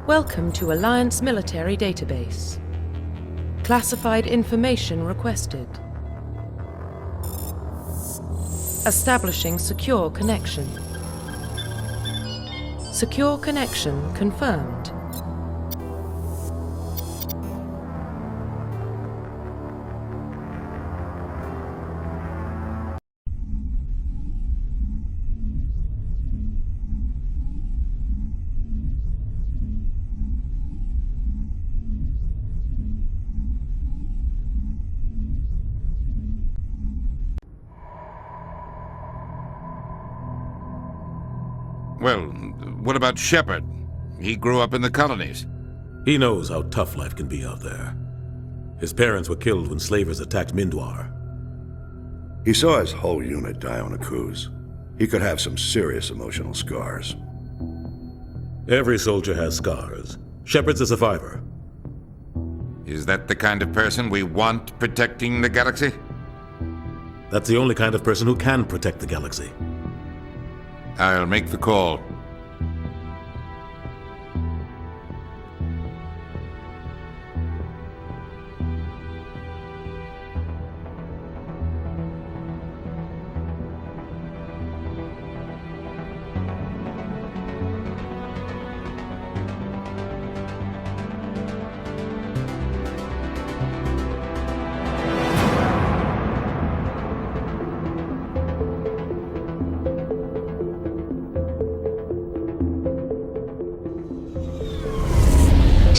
Welcome to Alliance Military Database. Classified information requested. Establishing secure connection. Secure connection confirmed. Well, what about Shepard? He grew up in the colonies. He knows how tough life can be out there. His parents were killed when slavers attacked Mindwar. He saw his whole unit die on a cruise. He could have some serious emotional scars. Every soldier has scars. Shepard's a survivor. Is that the kind of person we want protecting the galaxy? That's the only kind of person who can protect the galaxy. I'll make the call.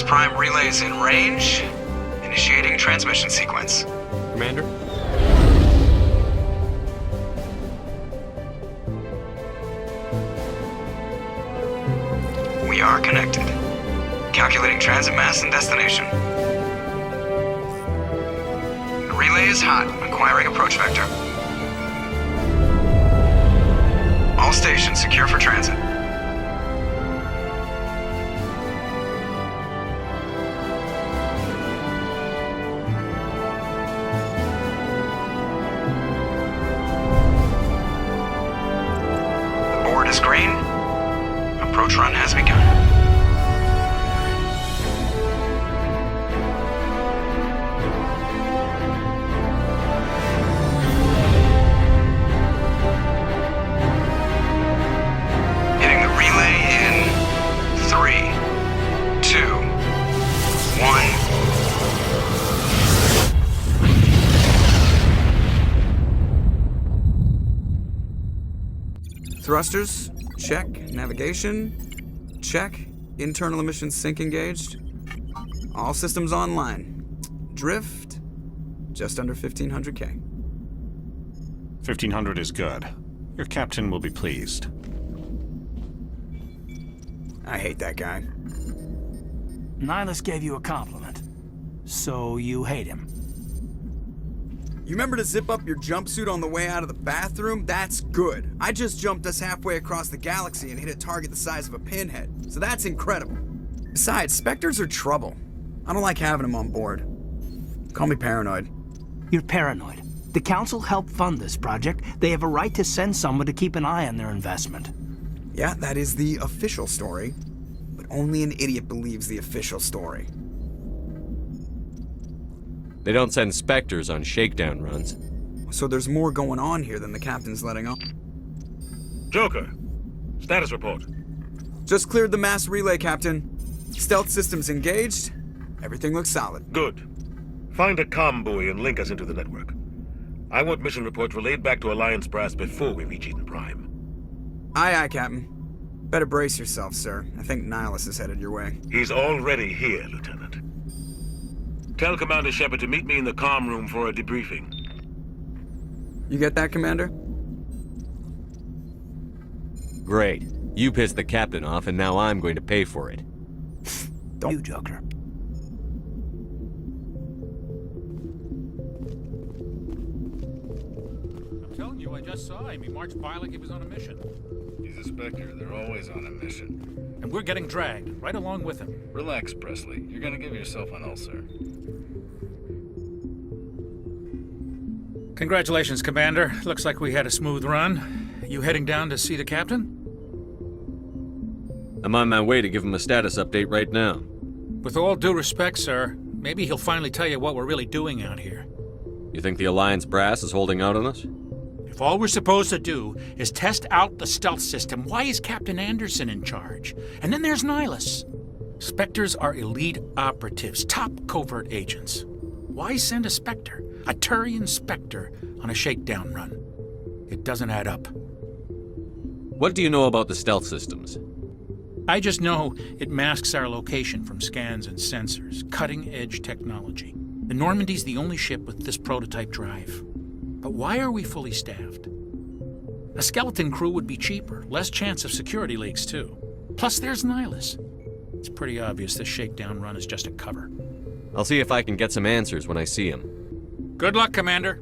Prime relay is in range. Initiating transmission sequence. Commander? We are connected. Calculating transit mass and destination. The relay is hot. Acquiring approach vector. All stations secure for transit. Is green. Approach run has begun. Hitting the relay in 3, 2, 1. Thrusters, check. Navigation, check. Internal emissions sync engaged. All systems online. Drift, just under 1500K. 1500 is good. Your captain will be pleased. I hate that guy. Nihilus gave you a compliment, so you hate him. You remember to zip up your jumpsuit on the way out of the bathroom? That's good. I just jumped us halfway across the galaxy and hit a target the size of a pinhead, so that's incredible. Besides, Spectres are trouble. I don't like having them on board. Call me paranoid. You're paranoid. The Council helped fund this project. They have a right to send someone to keep an eye on their investment. Yeah, that is the official story. But only an idiot believes the official story. They don't send Spectres on shakedown runs. So there's more going on here than the captain's letting on. Joker, status report. Just cleared the mass relay, Captain. Stealth systems engaged. Everything looks solid. Good. Find a comm buoy and link us into the network. I want mission reports relayed back to Alliance Brass before we reach Eden Prime. Aye, aye, Captain. Better brace yourself, sir. I think Nihilus is headed your way. He's already here, Lieutenant. Tell Commander Shepard to meet me in the comm room for a debriefing. You get that, Commander? Great. You pissed the captain off, and now I'm going to pay for it. Don't you, Joker. I'm telling you, I just saw him. He marched by like he was on a mission. He's a Spectre. They're always on a mission. And we're getting dragged, right along with him. Relax, Presley. You're gonna give yourself an ulcer. Congratulations, Commander. Looks like we had a smooth run. You heading down to see the captain? I'm on my way to give him a status update right now. With all due respect, sir, maybe he'll finally tell you what we're really doing out here. You think the Alliance brass is holding out on us? If all we're supposed to do is test out the stealth system, why is Captain Anderson in charge? And then there's Nihilus. Spectres are elite operatives, top covert agents. Why send a Spectre, a Turian Spectre, on a shakedown run? It doesn't add up. What do you know about the stealth systems? I just know it masks our location from scans and sensors. Cutting-edge technology. The Normandy's the only ship with this prototype drive. But why are we fully staffed? A skeleton crew would be cheaper, less chance of security leaks too. Plus there's Nihilus. It's pretty obvious this shakedown run is just a cover. I'll see if I can get some answers when I see him. Good luck, Commander.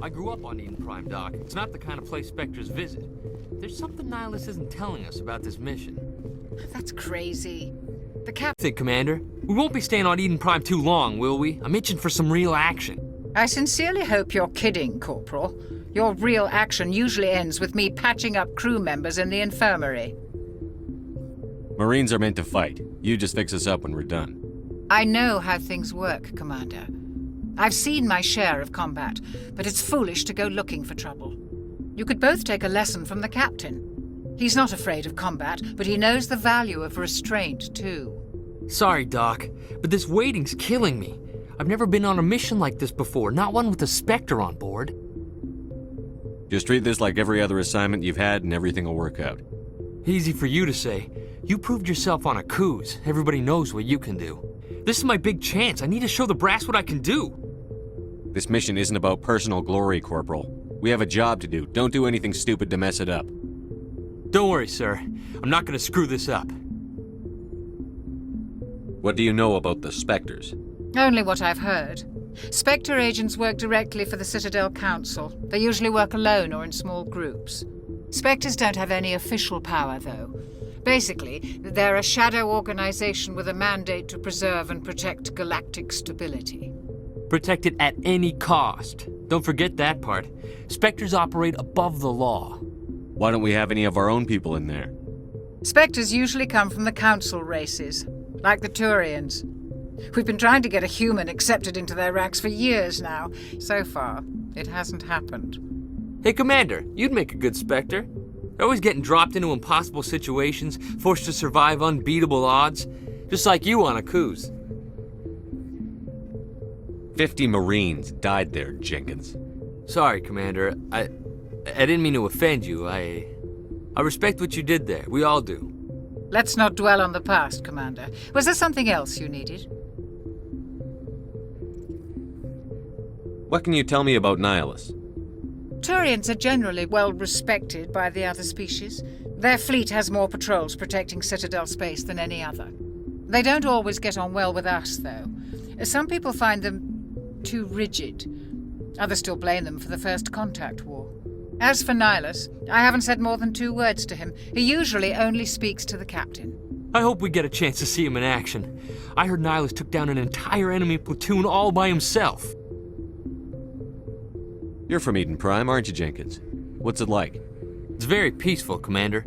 I grew up on Eden Prime, Doc. It's not the kind of place Spectres visit. There's something Nihilus isn't telling us about this mission. That's crazy. The Captain, Commander. We won't be staying on Eden Prime too long, will we? I'm itching for some real action. I sincerely hope you're kidding, Corporal. Your real action usually ends with me patching up crew members in the infirmary. Marines are meant to fight. You just fix us up when we're done. I know how things work, Commander. I've seen my share of combat, but it's foolish to go looking for trouble. You could both take a lesson from the Captain. He's not afraid of combat, but he knows the value of restraint, too. Sorry, Doc, but this waiting's killing me. I've never been on a mission like this before, not one with a Spectre on board. Just treat this like every other assignment you've had and everything will work out. Easy for you to say. You proved yourself on a cruise. Everybody knows what you can do. This is my big chance. I need to show the brass what I can do. This mission isn't about personal glory, Corporal. We have a job to do. Don't do anything stupid to mess it up. Don't worry, sir. I'm not going to screw this up. What do you know about the Spectres? Only what I've heard. Spectre agents work directly for the Citadel Council. They usually work alone or in small groups. Spectres don't have any official power, though. Basically, they're a shadow organization with a mandate to preserve and protect galactic stability. Protect it at any cost. Don't forget that part. Spectres operate above the law. Why don't we have any of our own people in there? Spectres usually come from the Council races, like the Turians. We've been trying to get a human accepted into their ranks for years now. So far, it hasn't happened. Hey, Commander, you'd make a good Spectre. You're always getting dropped into impossible situations, forced to survive unbeatable odds, just like you on a cruise. 50 Marines died there, Jenkins. Sorry, Commander. I didn't mean to offend you. I respect what you did there. We all do. Let's not dwell on the past, Commander. Was there something else you needed? What can you tell me about Nihilus? Turians are generally well respected by the other species. Their fleet has more patrols protecting Citadel space than any other. They don't always get on well with us, though. Some people find them too rigid. Others still blame them for the First Contact War. As for Nihilus, I haven't said more than 2 words to him. He usually only speaks to the Captain. I hope we get a chance to see him in action. I heard Nihilus took down an entire enemy platoon all by himself. You're from Eden Prime, aren't you, Jenkins? What's it like? It's very peaceful, Commander.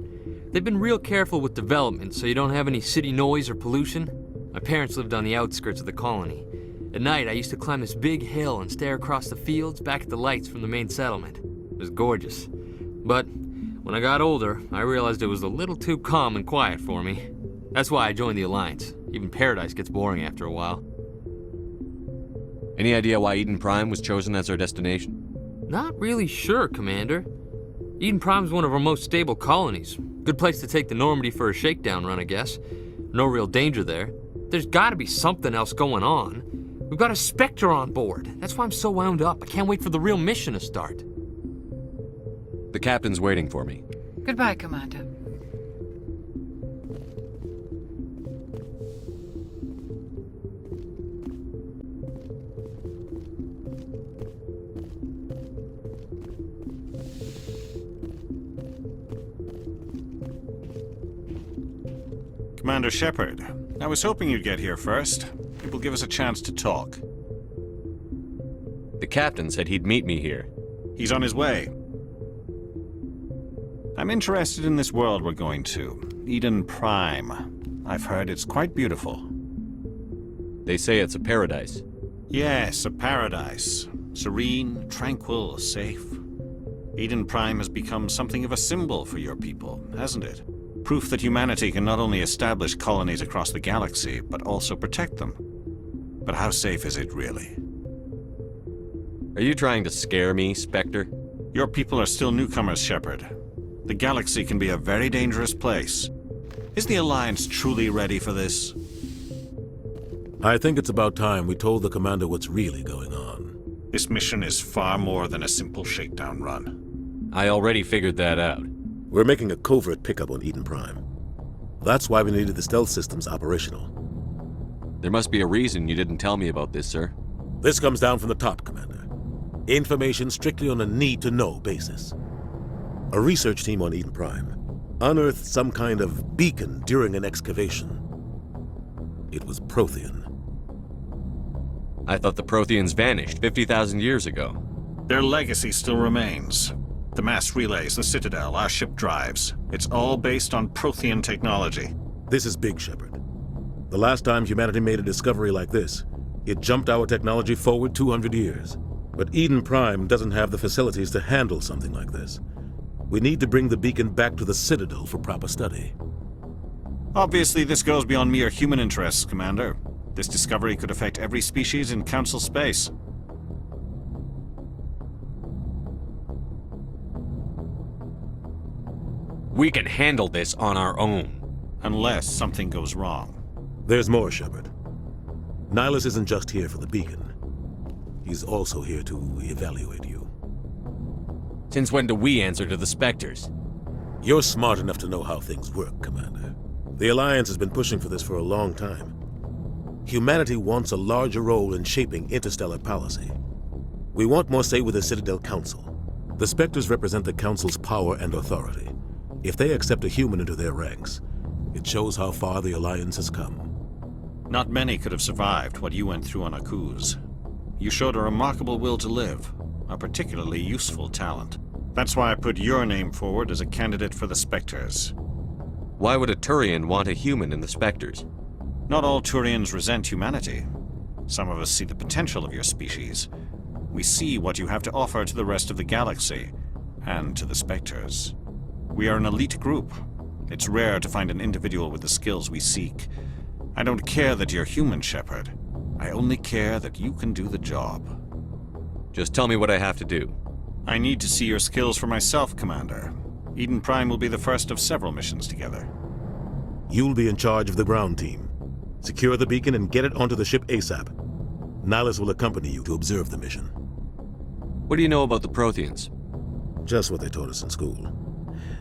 They've been real careful with development, so you don't have any city noise or pollution. My parents lived on the outskirts of the colony. At night, I used to climb this big hill and stare across the fields back at the lights from the main settlement. It was gorgeous. But when I got older, I realized it was a little too calm and quiet for me. That's why I joined the Alliance. Even Paradise gets boring after a while. Any idea why Eden Prime was chosen as our destination? Not really sure, Commander. Eden Prime's one of our most stable colonies. Good place to take the Normandy for a shakedown run, I guess. No real danger there. There's gotta be something else going on. We've got a Spectre on board. That's why I'm so wound up. I can't wait for the real mission to start. The Captain's waiting for me. Goodbye, Commander. Commander Shepard, I was hoping you'd get here first. It will give us a chance to talk. The Captain said he'd meet me here. He's on his way. I'm interested in this world we're going to, Eden Prime. I've heard it's quite beautiful. They say it's a paradise. Yes, a paradise. Serene, tranquil, safe. Eden Prime has become something of a symbol for your people, hasn't it? Proof that humanity can not only establish colonies across the galaxy, but also protect them. But how safe is it, really? Are you trying to scare me, Spectre? Your people are still newcomers, Shepard. The galaxy can be a very dangerous place. Is the Alliance truly ready for this? I think it's about time we told the Commander what's really going on. This mission is far more than a simple shakedown run. I already figured that out. We're making a covert pickup on Eden Prime. That's why we needed the stealth systems operational. There must be a reason you didn't tell me about this, sir. This comes down from the top, Commander. Information strictly on a need-to-know basis. A research team on Eden Prime unearthed some kind of beacon during an excavation. It was Prothean. I thought the Protheans vanished 50,000 years ago. Their legacy still remains. The mass relays, the Citadel, our ship drives. It's all based on Prothean technology. This is big, Shepard. The last time humanity made a discovery like this, it jumped our technology forward 200 years. But Eden Prime doesn't have the facilities to handle something like this. We need to bring the beacon back to the Citadel for proper study. Obviously, this goes beyond mere human interests, Commander. This discovery could affect every species in Council space. We can handle this on our own. Unless something goes wrong. There's more, Shepard. Nihilus isn't just here for the beacon. He's also here to evaluate you. Since when do we answer to the Spectres? You're smart enough to know how things work, Commander. The Alliance has been pushing for this for a long time. Humanity wants a larger role in shaping interstellar policy. We want more say with the Citadel Council. The Spectres represent the Council's power and authority. If they accept a human into their ranks, it shows how far the Alliance has come. Not many could have survived what you went through on Akuz. You showed a remarkable will to live, a particularly useful talent. That's why I put your name forward as a candidate for the Spectres. Why would a Turian want a human in the Spectres? Not all Turians resent humanity. Some of us see the potential of your species. We see what you have to offer to the rest of the galaxy, and to the Spectres. We are an elite group. It's rare to find an individual with the skills we seek. I don't care that you're human, Shepard. I only care that you can do the job. Just tell me what I have to do. I need to see your skills for myself, Commander. Eden Prime will be the first of several missions together. You'll be in charge of the ground team. Secure the beacon and get it onto the ship ASAP. Nihilus will accompany you to observe the mission. What do you know about the Protheans? Just what they taught us in school.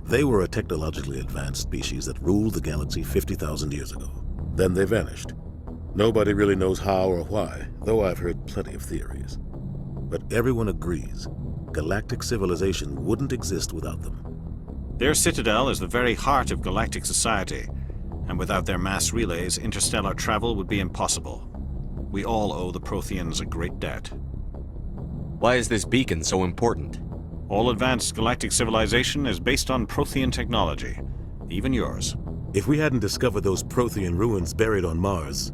They were a technologically advanced species that ruled the galaxy 50,000 years ago. Then they vanished. Nobody really knows how or why, though I've heard plenty of theories. But everyone agrees, galactic civilization wouldn't exist without them. Their citadel is the very heart of galactic society, and without their mass relays, interstellar travel would be impossible. We all owe the Protheans a great debt. Why is this beacon so important? All advanced galactic civilization is based on Prothean technology, even yours. If we hadn't discovered those Prothean ruins buried on Mars,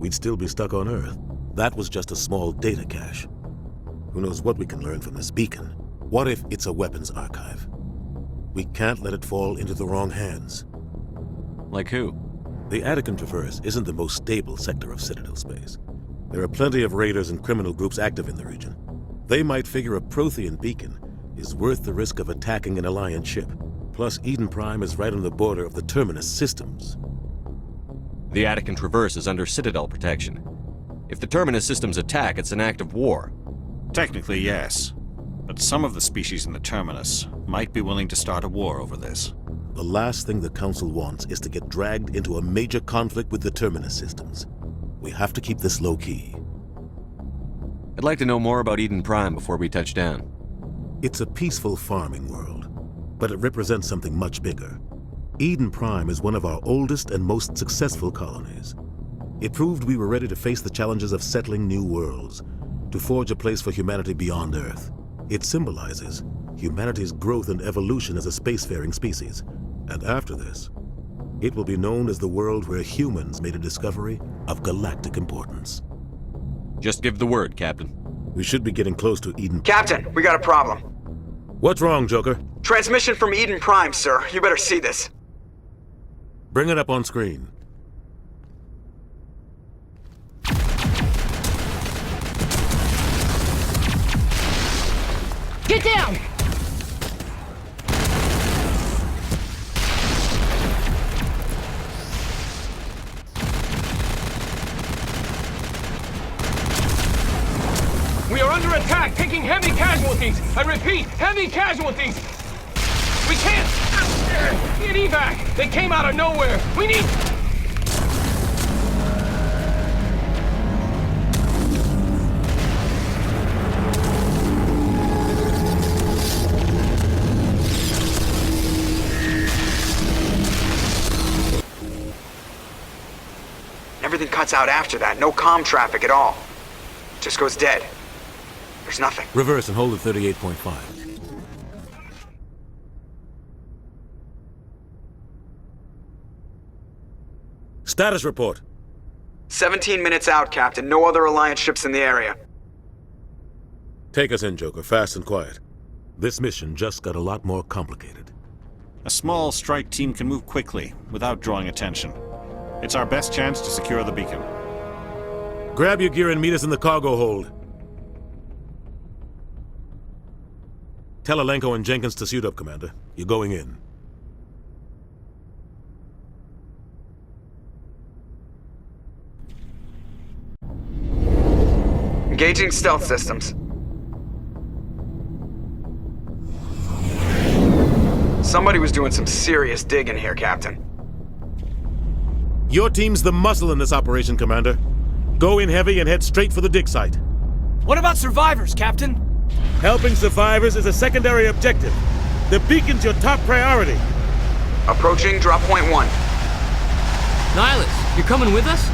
we'd still be stuck on Earth. That was just a small data cache. Who knows what we can learn from this beacon? What if it's a weapons archive? We can't let it fall into the wrong hands. Like who? The Attican Traverse isn't the most stable sector of Citadel space. There are plenty of raiders and criminal groups active in the region. They might figure a Prothean beacon is worth the risk of attacking an Alliance ship. Plus, Eden Prime is right on the border of the Terminus systems. The Attican Traverse is under Citadel protection. If the Terminus systems attack, it's an act of war. Technically, yes. But some of the species in the Terminus might be willing to start a war over this. The last thing the Council wants is to get dragged into a major conflict with the Terminus systems. We have to keep this low-key. I'd like to know more about Eden Prime before we touch down. It's a peaceful farming world, but it represents something much bigger. Eden Prime is one of our oldest and most successful colonies. It proved we were ready to face the challenges of settling new worlds, to forge a place for humanity beyond Earth. It symbolizes humanity's growth and evolution as a spacefaring species. And after this, it will be known as the world where humans made a discovery of galactic importance. Just give the word, Captain. We should be getting close to Eden. Captain, we got a problem. What's wrong, Joker? Transmission from Eden Prime, sir. You better see this. Bring it up on screen. Get down! We are under attack, taking heavy casualties. I repeat, heavy casualties. We can't get evac. They came out of nowhere. We need... Everything cuts out after that. No comm traffic at all. Just goes dead. There's nothing. Reverse and hold at 38.5. Status report. 17 minutes out, Captain. No other Alliance ships in the area. Take us in, Joker, fast and quiet. This mission just got a lot more complicated. A small strike team can move quickly, without drawing attention. It's our best chance to secure the beacon. Grab your gear and meet us in the cargo hold. Tell Alenko and Jenkins to suit up, Commander. You're going in. Engaging stealth systems. Somebody was doing some serious digging here, Captain. Your team's the muscle in this operation, Commander. Go in heavy and head straight for the dig site. What about survivors, Captain? Helping survivors is a secondary objective. The beacon's your top priority. Approaching drop point 1. Nihilus, you're coming with us?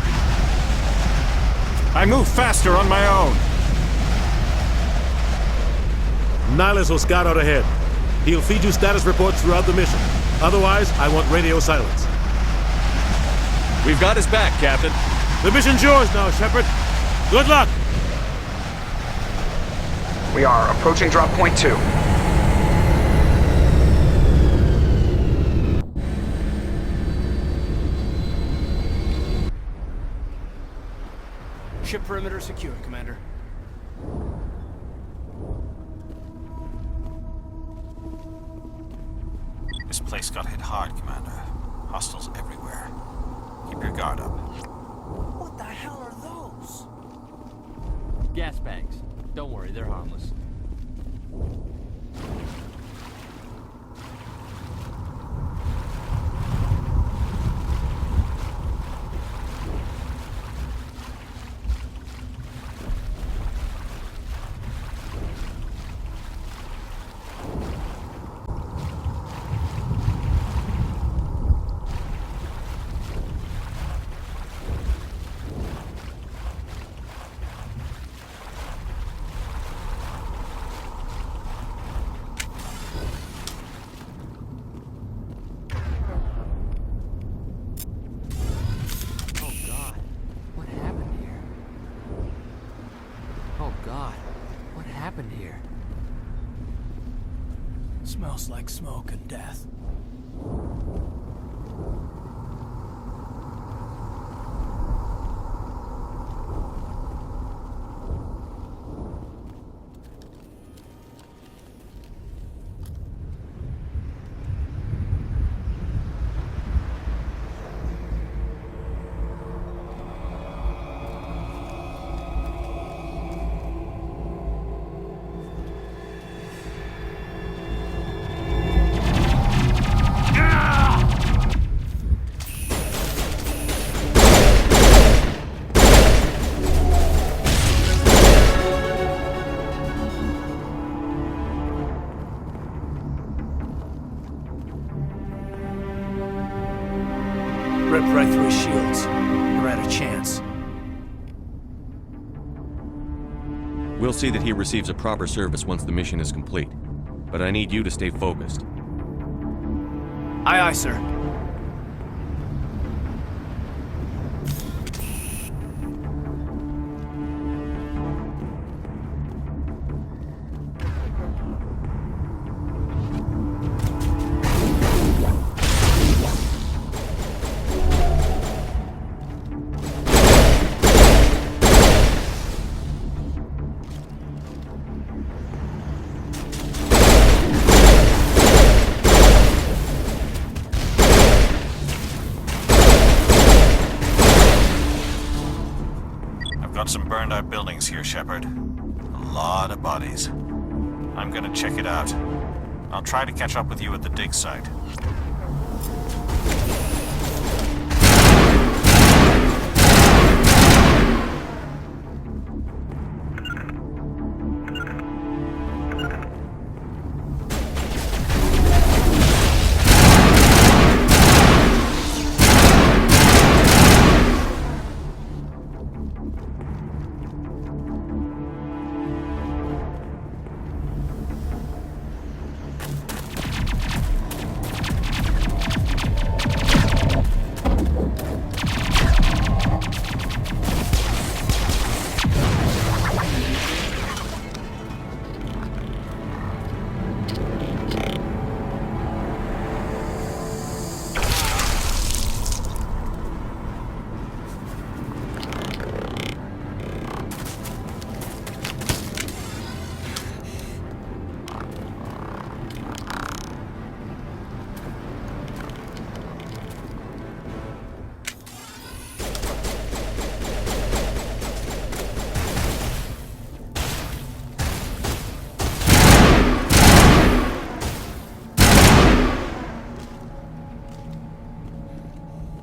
I move faster on my own. Nihilus will scout out ahead. He'll feed you status reports throughout the mission. Otherwise, I want radio silence. We've got his back, Captain. The mission's yours now, Shepard. Good luck! We are approaching drop point 2. Ship perimeter secure, Commander. This place got hit hard, Commander. Hostiles everywhere. Keep your guard up. What the hell are those? Gas bags. Don't worry, they're harmless. Here. Smells like smoke and death. Ripped right through his shields. We're out of chance. We'll see that he receives a proper service once the mission is complete. but I need you to stay focused. Aye, aye, sir. Got some burned out buildings here, Shepard. A lot of bodies. I'm gonna check it out. I'll try to catch up with you at the dig site.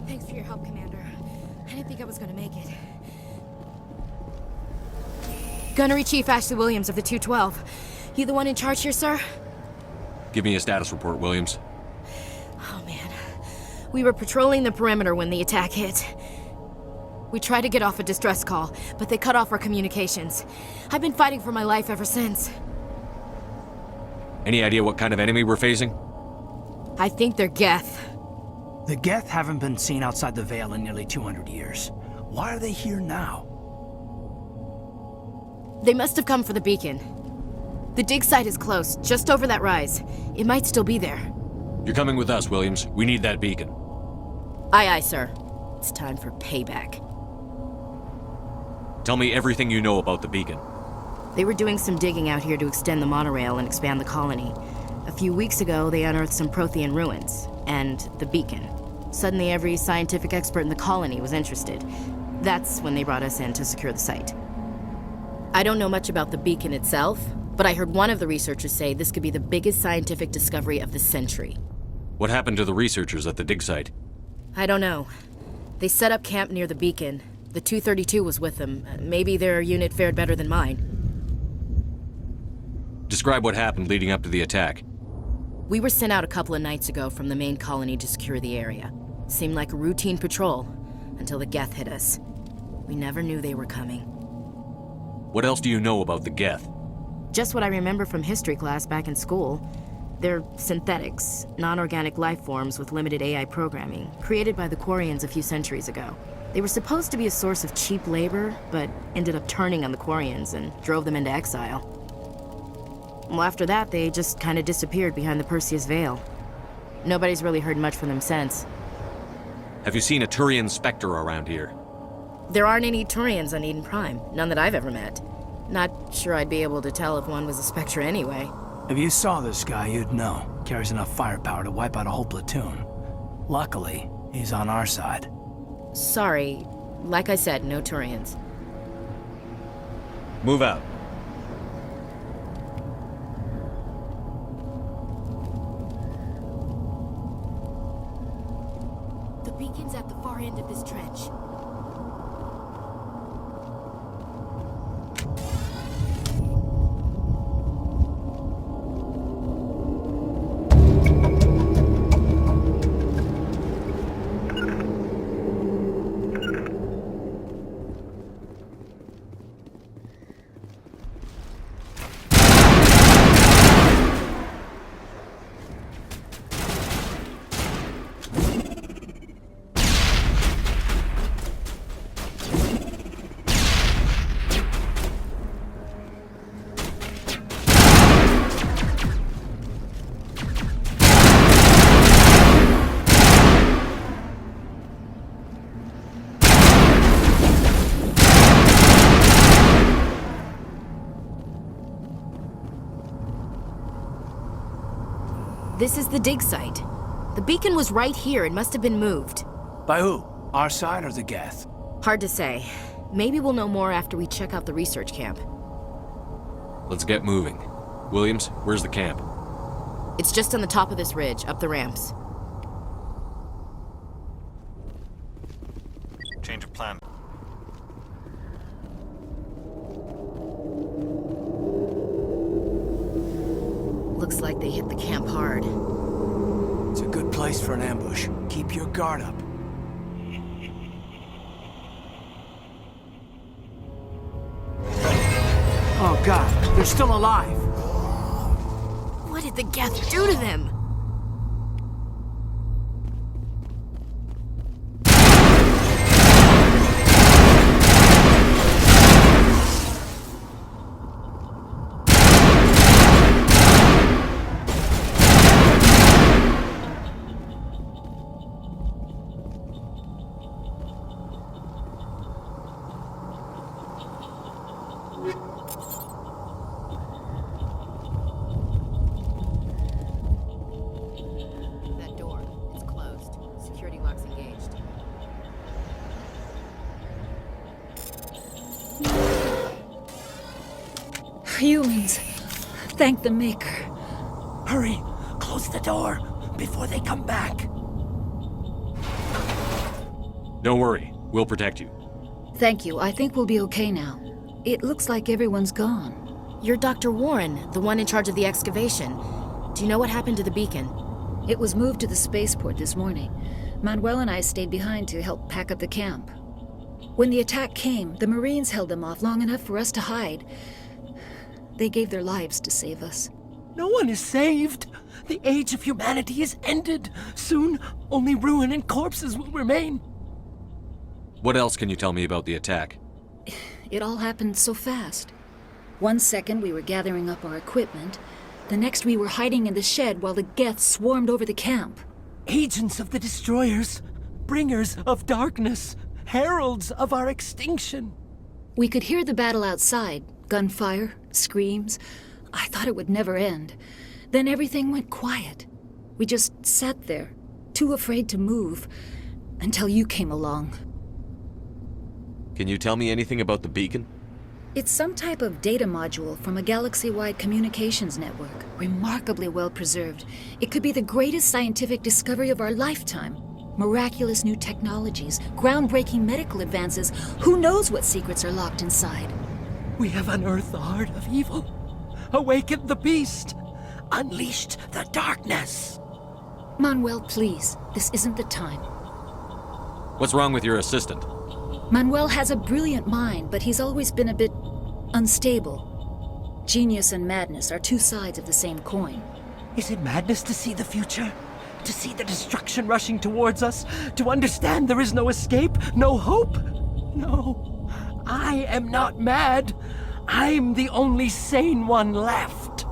Thanks for your help, Commander. I didn't think I was gonna make it. Gunnery Chief Ashley Williams of the 212. You the one in charge here, sir? Give me a status report, Williams. Oh, man. We were patrolling the perimeter when the attack hit. We tried to get off a distress call, but they cut off our communications. I've been fighting for my life ever since. Any idea what kind of enemy we're facing? I think they're Geth. The Geth haven't been seen outside the Veil in nearly 200 years. Why are they here now? They must have come for the beacon. The dig site is close, just over that rise. It might still be there. You're coming with us, Williams. We need that beacon. Aye, aye, sir. It's time for payback. Tell me everything you know about the beacon. They were doing some digging out here to extend the monorail and expand the colony. A few weeks ago, they unearthed some Prothean ruins, and the beacon. Suddenly, every scientific expert in the colony was interested. That's when they brought us in to secure the site. I don't know much about the beacon itself, but I heard one of the researchers say this could be the biggest scientific discovery of the century. What happened to the researchers at the dig site? I don't know. They set up camp near the beacon. The 232 was with them. Maybe their unit fared better than mine. Describe what happened leading up to the attack. We were sent out a couple of nights ago from the main colony to secure the area. Seemed like a routine patrol, until the Geth hit us. We never knew they were coming. What else do you know about the Geth? Just what I remember from history class back in school. They're synthetics, non-organic life forms with limited AI programming, created by the Quarians a few centuries ago. They were supposed to be a source of cheap labor, but ended up turning on the Quarians and drove them into exile. Well, after that, they just kind of disappeared behind the Perseus Veil. Nobody's really heard much from them since. Have you seen a Turian Spectre around here? There aren't any Turians on Eden Prime, none that I've ever met. Not sure I'd be able to tell if one was a Spectre anyway. If you saw this guy, you'd know. Carries enough firepower to wipe out a whole platoon. Luckily, he's on our side. Sorry. Like I said, no Turians. Move out. The beacon's at the far end of this trench. This is the dig site. The beacon was right here. It must have been moved. By who? Our side or the Geth? Hard to say. Maybe we'll know more after we check out the research camp. Let's get moving. Williams, where's the camp? It's just on the top of this ridge, up the ramps. Change of plan. Looks like they hit the camp hard. It's a good place for an ambush. Keep your guard up. Oh God, they're still alive! What did the Geth do to them? Humans. Thank the Maker. Hurry! Close the door before they come back. Don't worry. We'll protect you. Thank you. I think we'll be okay now. It looks like everyone's gone. You're Dr. Warren, the one in charge of the excavation. Do you know what happened to the beacon? It was moved to the spaceport this morning. Manuel and I stayed behind to help pack up the camp. When the attack came, the Marines held them off long enough for us to hide. They gave their lives to save us. No one is saved. The age of humanity is ended. Soon, only ruin and corpses will remain. What else can you tell me about the attack? It all happened so fast. 1 second we were gathering up our equipment. The next we were hiding in the shed while the Geth swarmed over the camp. Agents of the Destroyers, bringers of darkness, heralds of our extinction. We could hear the battle outside. Gunfire, screams. I thought it would never end. Then everything went quiet. We just sat there, too afraid to move, until you came along. Can you tell me anything about the beacon? It's some type of data module from a galaxy-wide communications network. Remarkably well preserved. It could be the greatest scientific discovery of our lifetime. Miraculous new technologies, groundbreaking medical advances. Who knows what secrets are locked inside? We have unearthed the heart of evil, awakened the beast, unleashed the darkness. Manuel, please, this isn't the time. What's wrong with your assistant? Manuel has a brilliant mind, but he's always been a bit unstable. Genius and madness are two sides of the same coin. Is it madness to see the future? To see the destruction rushing towards us? To understand there is no escape, no hope? No. I am not mad. I'm the only sane one left.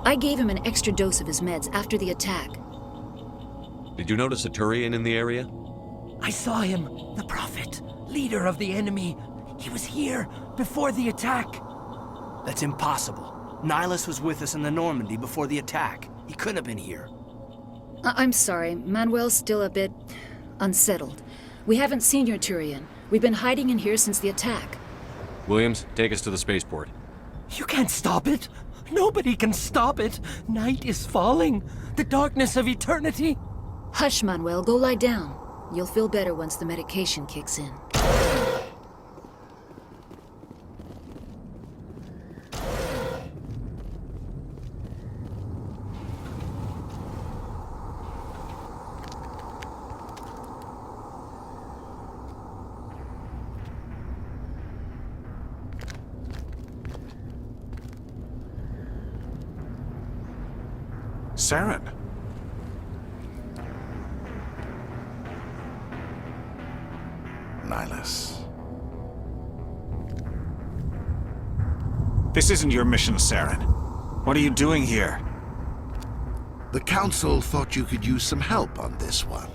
I gave him an extra dose of his meds after the attack. Did you notice a Turian in the area? I saw him, the Prophet, leader of the enemy. He was here before the attack. That's impossible. Nihilus was with us in the Normandy before the attack. He couldn't have been here. I'm sorry. Manuel's still a bit unsettled. We haven't seen your Turian. We've been hiding in here since the attack. Williams, take us to the spaceport. You can't stop it. Nobody can stop it. Night is falling. The darkness of eternity. Hush, Manuel. Go lie down. You'll feel better once the medication kicks in. Saren. Nihilus. This isn't your mission, Saren. What are you doing here? The Council thought you could use some help on this one.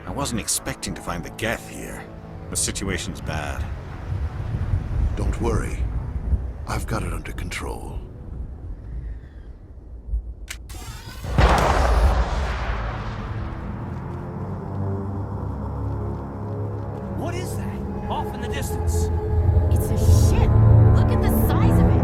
I wasn't expecting to find the Geth here. The situation's bad. Don't worry. I've got it under control. distance. It's a ship. Look at the size of it.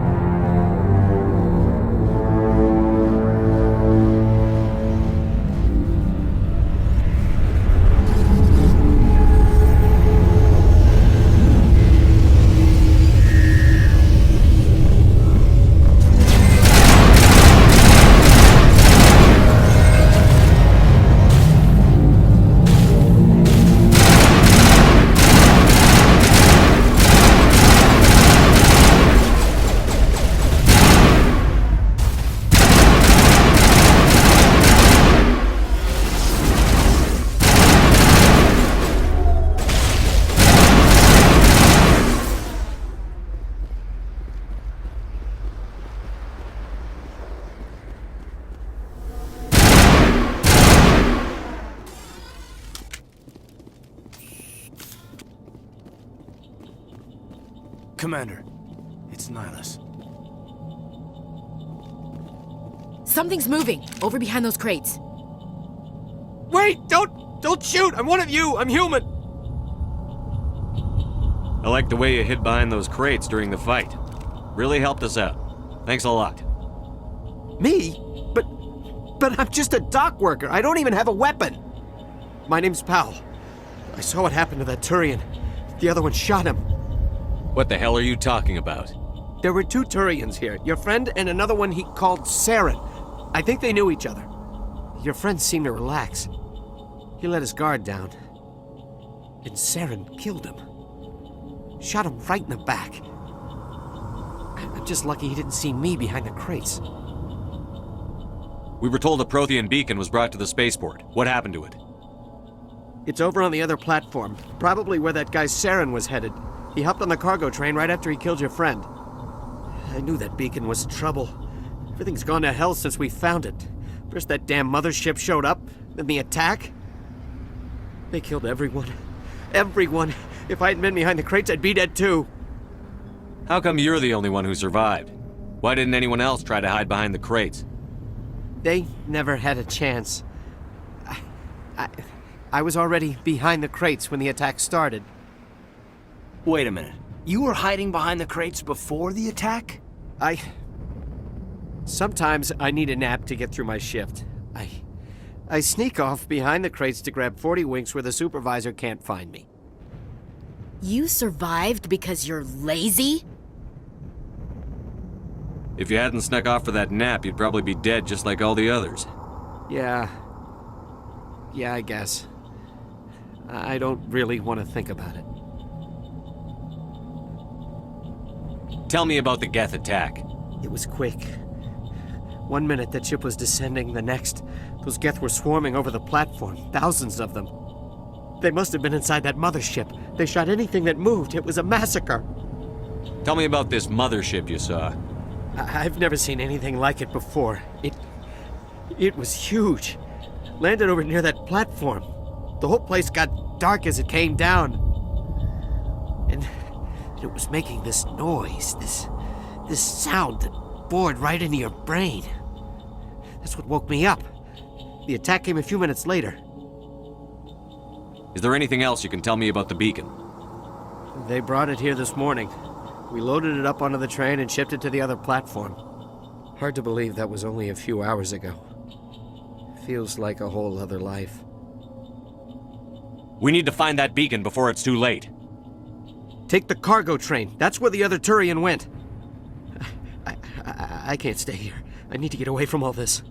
Commander, it's Nihilus. Something's moving over behind those crates. Wait! Don't shoot! I'm one of you! I'm human! I like the way you hid behind those crates during the fight. Really helped us out. Thanks a lot. Me? But I'm just a dock worker. I don't even have a weapon. My name's Powell. I saw what happened to that Turian. The other one shot him. What the hell are you talking about? There were two Turians here. Your friend and another one he called Saren. I think they knew each other. Your friend seemed to relax. He let his guard down. And Saren killed him. Shot him right in the back. I'm just lucky he didn't see me behind the crates. We were told a Prothean beacon was brought to the spaceport. What happened to it? It's over on the other platform. Probably where that guy Saren was headed. He hopped on the cargo train right after he killed your friend. I knew that beacon was trouble. Everything's gone to hell since we found it. First that damn mothership showed up, then the attack. They killed everyone. Everyone. If I hadn't been behind the crates, I'd be dead too. How come you're the only one who survived? Why didn't anyone else try to hide behind the crates? They never had a chance. I was already behind the crates when the attack started. Wait a minute. You were hiding behind the crates before the attack? Sometimes I need a nap to get through my shift. I sneak off behind the crates to grab 40 winks where the supervisor can't find me. You survived because you're lazy? If you hadn't snuck off for that nap, you'd probably be dead just like all the others. Yeah, I guess. I don't really want to think about it. Tell me about the Geth attack. It was quick. 1 minute that ship was descending, the next, those Geth were swarming over the platform, thousands of them. They must have been inside that mothership. They shot anything that moved. It was a massacre. Tell me about this mothership you saw. I've never seen anything like it before. It was huge. Landed over near that platform. The whole place got dark as it came down. And it was making this noise, this sound that bored right into your brain. That's what woke me up. The attack came a few minutes later. Is there anything else you can tell me about the beacon? They brought it here this morning. We loaded it up onto the train and shipped it to the other platform. Hard to believe that was only a few hours ago. Feels like a whole other life. We need to find that beacon before it's too late. Take the cargo train. That's where the other Turian went. I can't stay here. I need to get away from all this.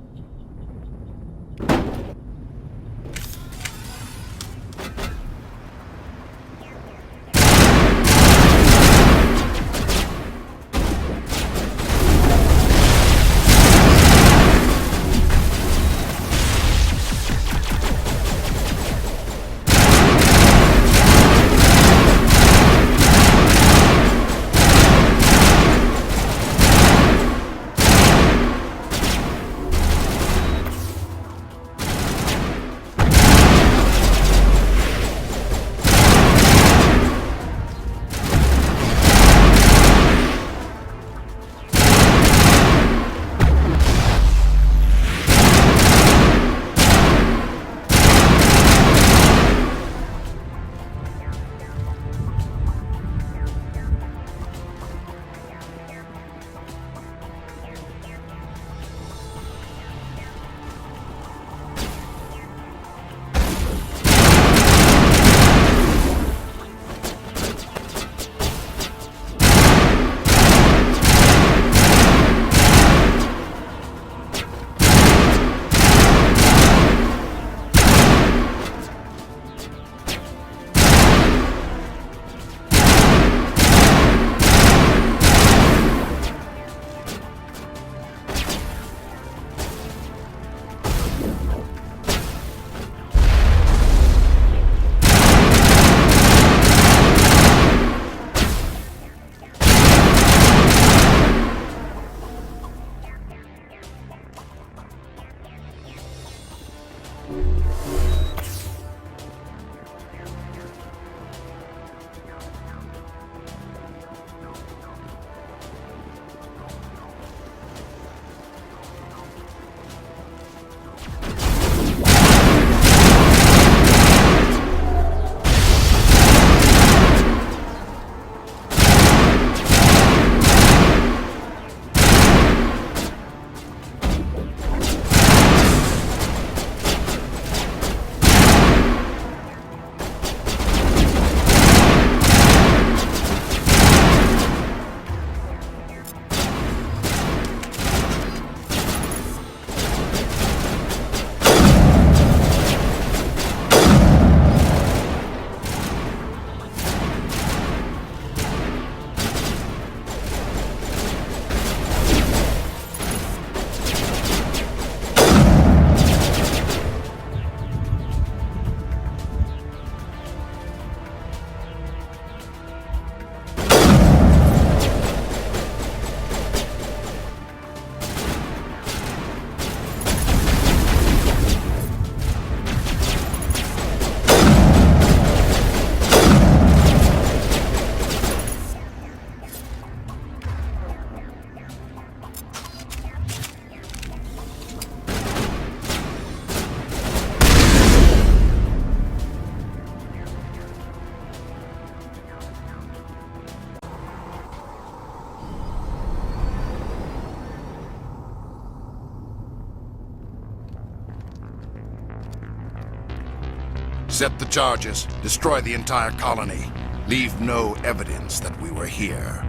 Set the charges. Destroy the entire colony. Leave no evidence that we were here.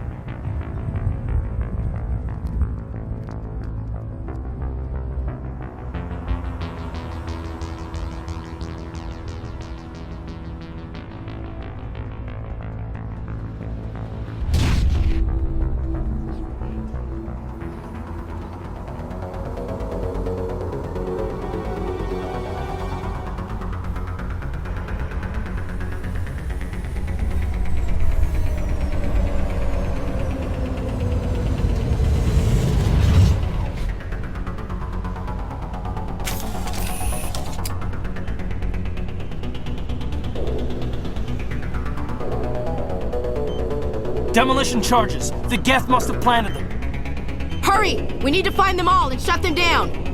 Demolition charges. The Geth must have planted them. Hurry! We need to find them all and shut them down!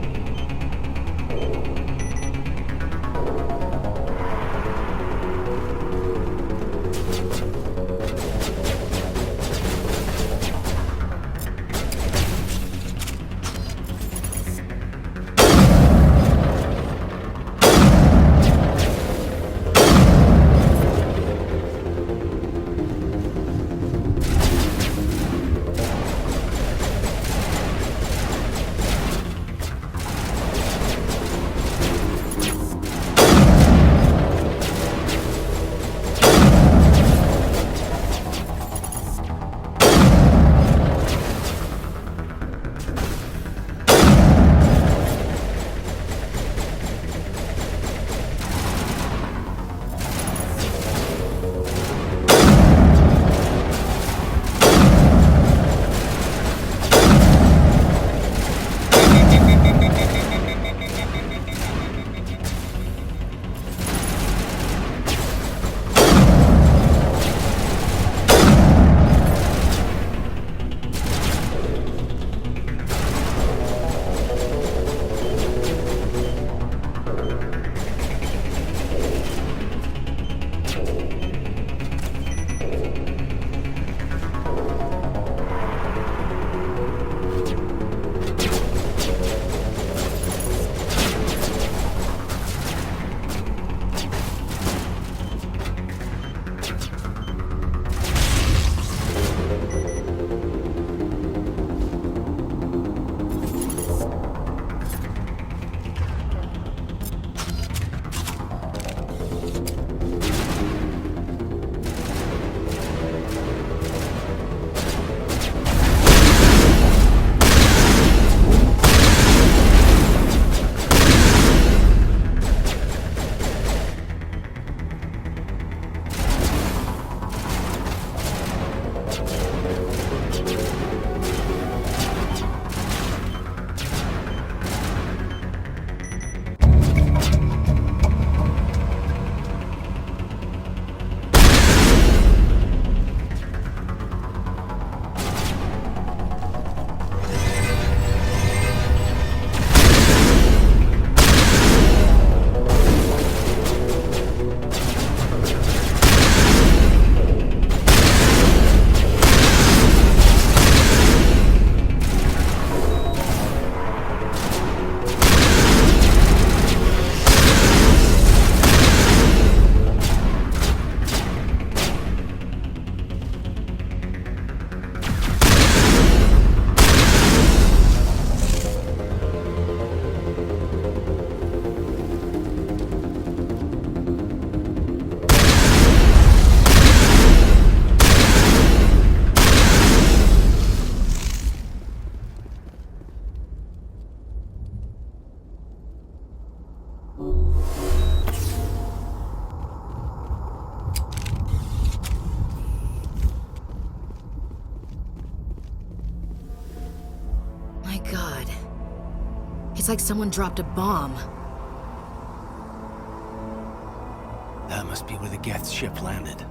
It's like someone dropped a bomb. That must be where the Geth ship landed.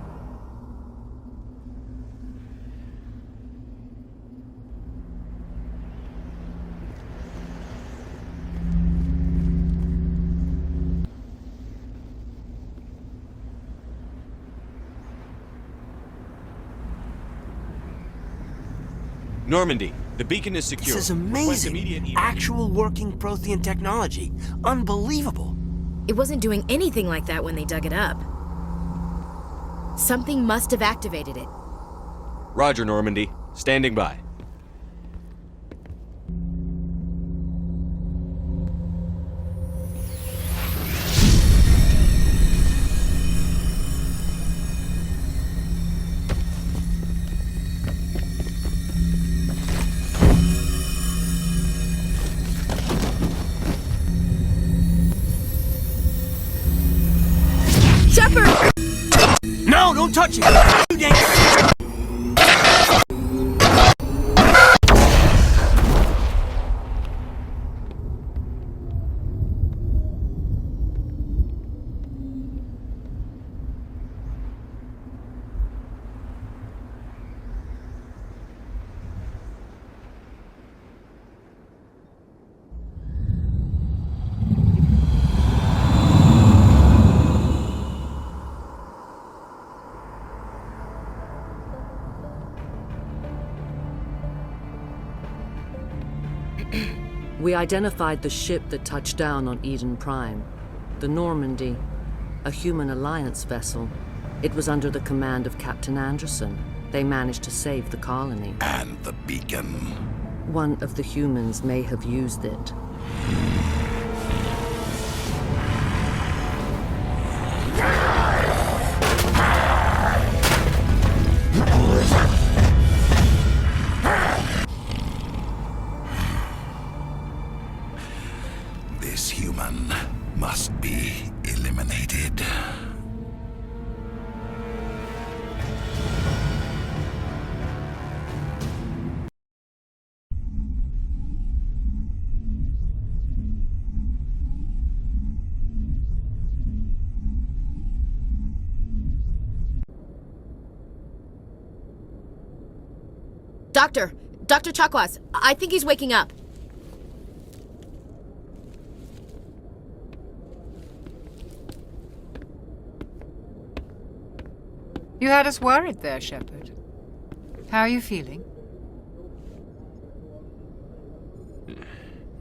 Normandy, the beacon is secure. This is Request amazing. immediate evac. Actual working Prothean technology. Unbelievable. It wasn't doing anything like that when they dug it up. Something must have activated it. Roger, Normandy. Standing by. Shepard! No, don't touch it! You dangerous! We identified the ship that touched down on Eden Prime. The Normandy, a human alliance vessel. It was under the command of Captain Anderson. They managed to save the colony. And the beacon. One of the humans may have used it. This human must be eliminated. Dr. Chakwas, I think he's waking up. You had us worried there, Shepard. How are you feeling?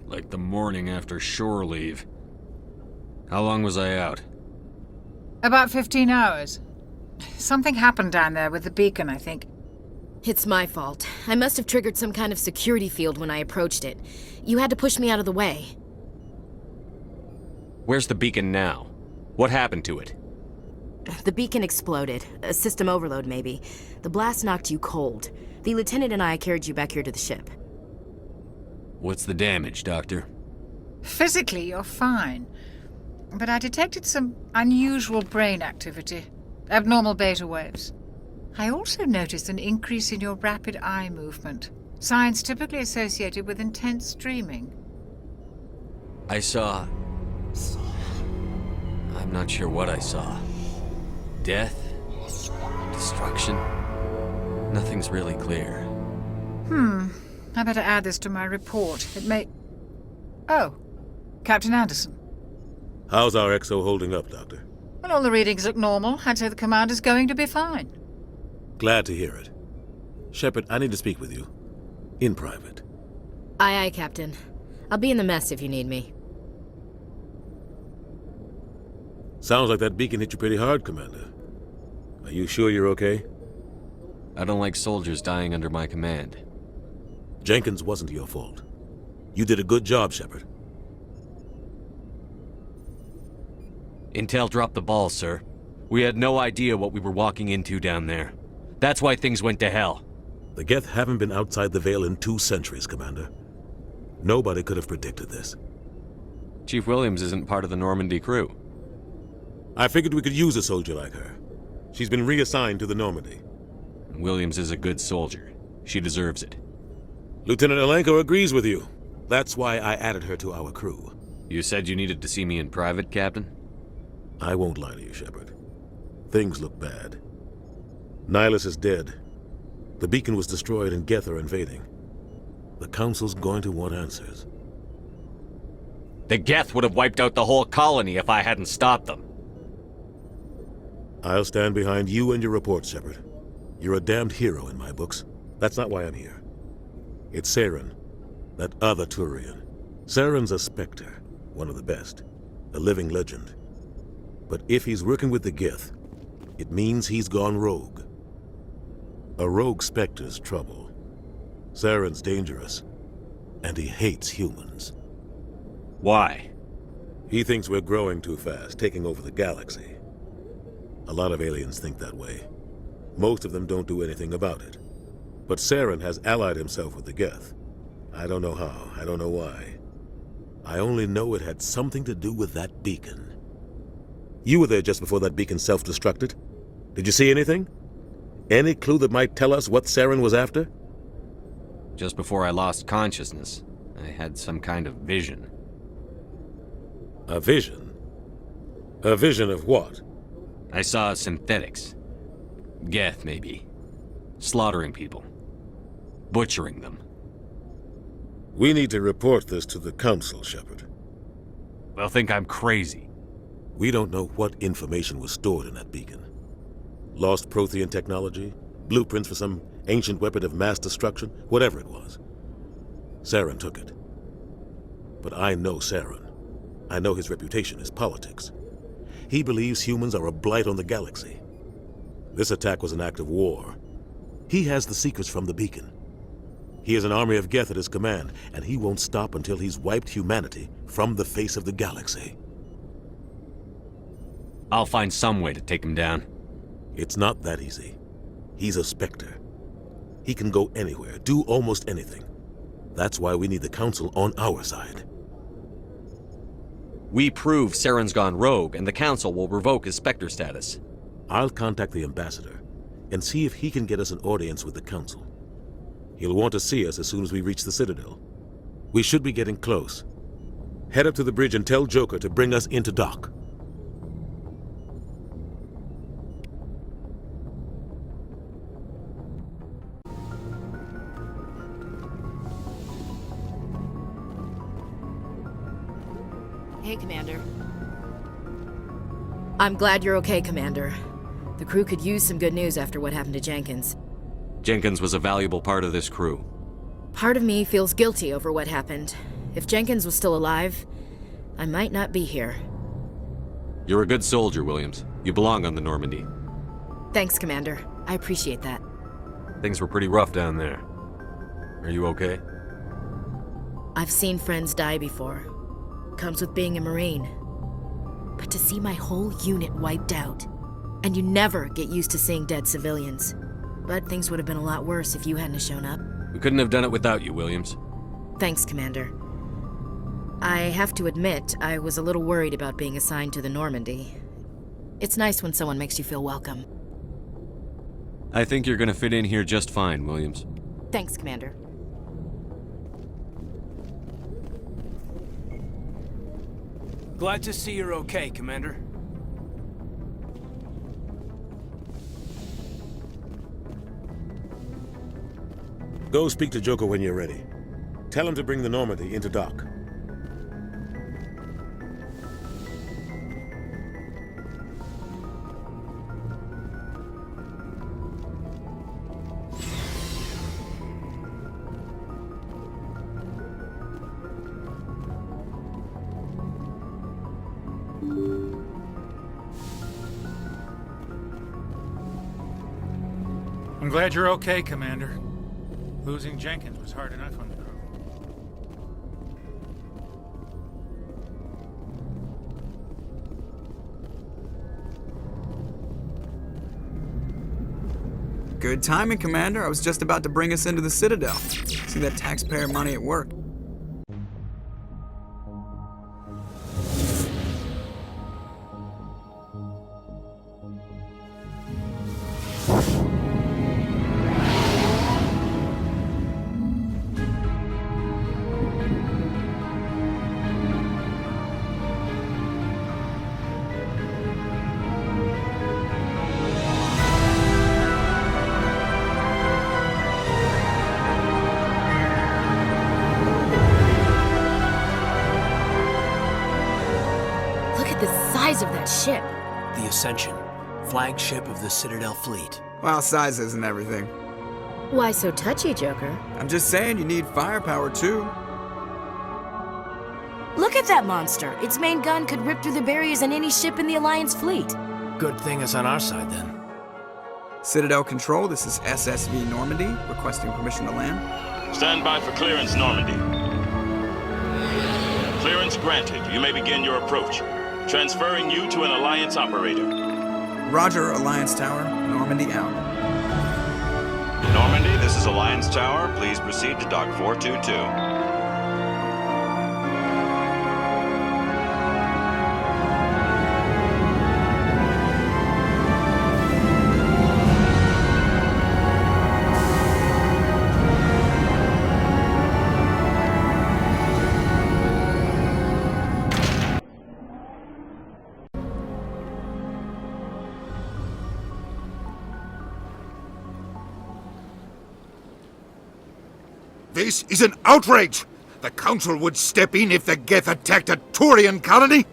Like the morning after shore leave. How long was I out? About 15 hours. Something happened down there with the beacon, I think. It's my fault. I must have triggered some kind of security field when I approached it. You had to push me out of the way. Where's the beacon now? What happened to it? The beacon exploded. A system overload, maybe. The blast knocked you cold. The lieutenant and I carried you back here to the ship. What's the damage, Doctor? Physically, you're fine. But I detected some unusual brain activity. Abnormal beta waves. I also noticed an increase in your rapid eye movement. Signs typically associated with intense dreaming. I saw... I'm not sure what I saw. Death? Destruction? Nothing's really clear. I better add this to my report. It may... Oh, Captain Anderson. How's our XO holding up, Doctor? Well, all the readings look normal. I'd say the commander's going to be fine. Glad to hear it. Shepard, I need to speak with you. In private. Aye, aye, Captain. I'll be in the mess if you need me. Sounds like that beacon hit you pretty hard, Commander. Are you sure you're okay? I don't like soldiers dying under my command. Jenkins wasn't your fault. You did a good job, Shepard. Intel dropped the ball, sir. We had no idea what we were walking into down there. That's why things went to hell. The Geth haven't been outside the Veil in 2 centuries, Commander. Nobody could have predicted this. Chief Williams isn't part of the Normandy crew. I figured we could use a soldier like her. She's been reassigned to the Normandy. Williams is a good soldier. She deserves it. Lieutenant Alenko agrees with you. That's why I added her to our crew. You said you needed to see me in private, Captain? I won't lie to you, Shepard. Things look bad. Nihilus is dead. The beacon was destroyed and Geth are invading. The Council's going to want answers. The Geth would have wiped out the whole colony if I hadn't stopped them. I'll stand behind you and your report, Shepard. You're a damned hero in my books. That's not why I'm here. It's Saren, that other Turian. Saren's a Spectre, one of the best. a living legend. But if he's working with the Geth, it means he's gone rogue. A rogue Spectre's trouble. Saren's dangerous, and he hates humans. Why? He thinks we're growing too fast, taking over the galaxy. A lot of aliens think that way. Most of them don't do anything about it. But Saren has allied himself with the Geth. I don't know how, I don't know why. I only know it had something to do with that beacon. You were there just before that beacon self-destructed. Did you see anything? Any clue that might tell us what Saren was after? Just before I lost consciousness, I had some kind of vision. A vision? A vision of what? I saw synthetics. Geth, maybe. Slaughtering people. Butchering them. We need to report this to the Council, Shepard. They'll think I'm crazy. We don't know what information was stored in that beacon. Lost Prothean technology? Blueprints for some ancient weapon of mass destruction? Whatever it was. Saren took it. But I know Saren. I know his reputation is politics. He believes humans are a blight on the galaxy. This attack was an act of war. He has the secrets from the beacon. He has an army of Geth at his command, and he won't stop until he's wiped humanity from the face of the galaxy. I'll find some way to take him down. It's not that easy. He's a Spectre. He can go anywhere, do almost anything. That's why we need the Council on our side. We prove Saren's gone rogue, and the Council will revoke his Spectre status. I'll contact the Ambassador and see if he can get us an audience with the Council. He'll want to see us as soon as we reach the Citadel. We should be getting close. Head up to the bridge and tell Joker to bring us into dock. Hey, Commander. I'm glad you're okay, Commander. The crew could use some good news after what happened to Jenkins. Jenkins was a valuable part of this crew. Part of me feels guilty over what happened. If Jenkins was still alive, I might not be here. You're a good soldier, Williams. You belong on the Normandy. Thanks, Commander. I appreciate that. Things were pretty rough down there. Are you okay? I've seen friends die before. Comes with being a Marine. But to see my whole unit wiped out, and you never get used to seeing dead civilians. But things would have been a lot worse if you hadn't shown up. We couldn't have done it without you, Williams. Thanks, Commander. I have to admit, I was a little worried about being assigned to the Normandy. It's nice when someone makes you feel welcome. I think you're gonna fit in here just fine, Williams. Thanks, Commander. Glad to see you're okay, Commander. Go speak to Joker when you're ready. Tell him to bring the Normandy into dock. I'm glad you're okay, Commander. Losing Jenkins was hard enough on the crew. Good timing, Commander. I was just about to bring us into the Citadel. See that taxpayer money at work. Of that ship. The Ascension, flagship of the Citadel fleet. Well, size isn't everything. Why so touchy, Joker? I'm just saying you need firepower too. Look at that monster. Its main gun could rip through the barriers in any ship in the Alliance fleet. Good thing it's on our side, then. Citadel Control, this is SSV Normandy, requesting permission to land. Stand by for clearance, Normandy. Clearance granted. You may begin your approach. Transferring you to an Alliance operator. Roger, Alliance Tower. Normandy out. Normandy, this is Alliance Tower. Please proceed to Dock 422. This is an outrage! The Council would step in if the Geth attacked a Turian colony?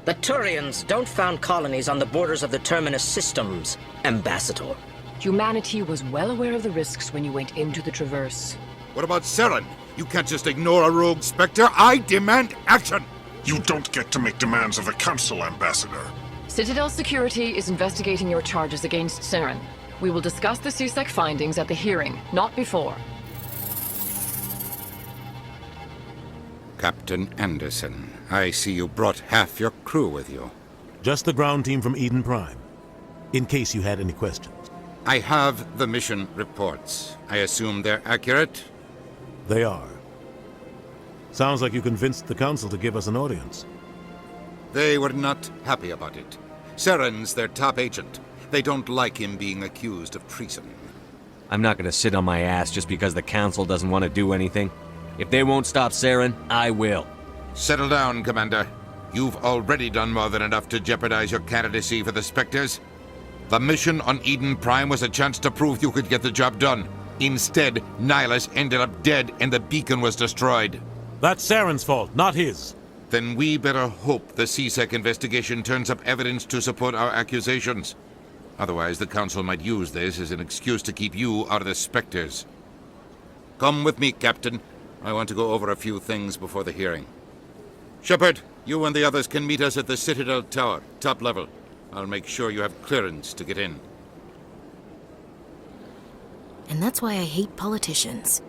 The Turians don't found colonies on the borders of the Terminus systems, Ambassador. Humanity was well aware of the risks when you went into the Traverse. What about Saren? You can't just ignore a rogue Spectre. I demand action! You don't get to make demands of the Council, Ambassador. Citadel Security is investigating your charges against Saren. We will discuss the CSEC findings at the hearing, not before. Captain Anderson, I see you brought half your crew with you. Just the ground team from Eden Prime, in case you had any questions. I have the mission reports. I assume they're accurate? They are. Sounds like you convinced the Council to give us an audience. They were not happy about it. Saren's their top agent. They don't like him being accused of treason. I'm not gonna sit on my ass just because the Council doesn't want to do anything. If they won't stop Saren, I will. Settle down, Commander. You've already done more than enough to jeopardize your candidacy for the Spectres. The mission on Eden Prime was a chance to prove you could get the job done. Instead, Nihilus ended up dead and the beacon was destroyed. That's Saren's fault, not his. Then we better hope the CSEC investigation turns up evidence to support our accusations. Otherwise, the Council might use this as an excuse to keep you out of the Spectres. Come with me, Captain. I want to go over a few things before the hearing. Shepard, you and the others can meet us at the Citadel Tower, top level. I'll make sure you have clearance to get in. And that's why I hate politicians.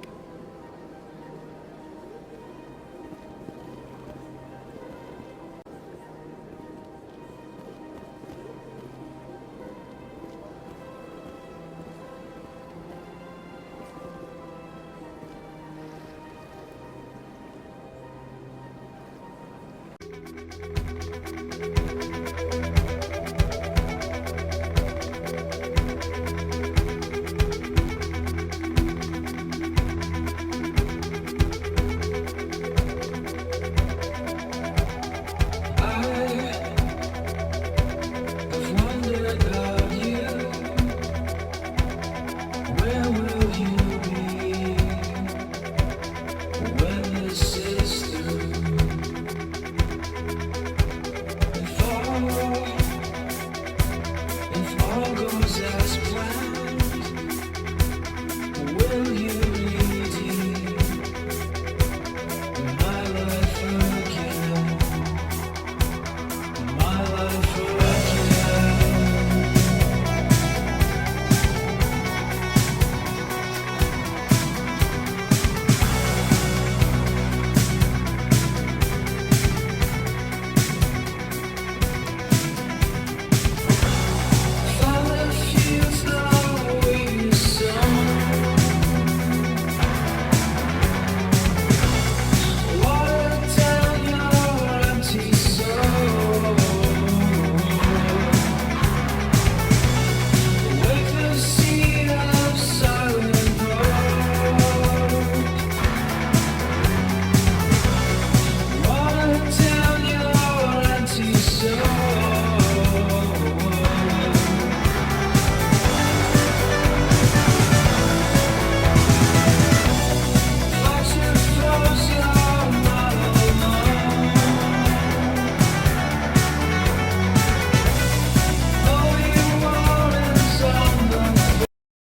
If all goes as